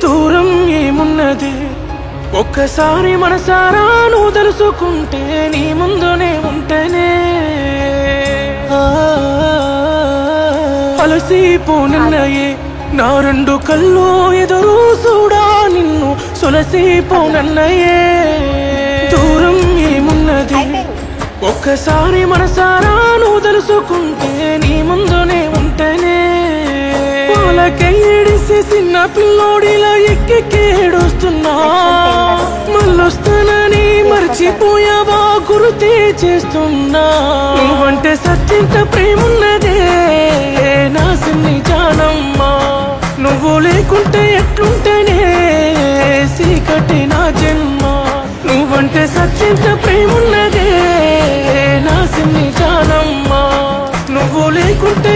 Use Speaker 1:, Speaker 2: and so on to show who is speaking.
Speaker 1: దూరం ఏమున్నది ఒక్కసారి మనసారా నువ్వు తెలుసుకుంటే నీ ముందునే ఉంటేనే అలసిపోనన్నయే నా రెండు కళ్ళు ఎదురు చూడా నిన్ను సొలసిపోనన్నయే దూరం ఏమున్నది ఒక్కసారి మనసారా నువ్వు తెలుసుకుంటే నీ ముందునే ఉంటేనే పాలకెయ్యడిసి చిన్న పిల్లోడిలా ఎక్కేడుస్తున్నా మళ్ళొస్తానని మర్చిపోయావా గుర్తే చేస్తున్నా నువ్వంటే సత్యంత ప్రేమున్నదే నా సిన్ని జానమ్మా నువ్వు లేకుంటే ఎట్లుంటేనే సీకటి నా జన్మ నువ్వంటే సత్యంత ప్రేమున్నదే నా సిన్ని జానమ్మా నువ్వు లేకుంటే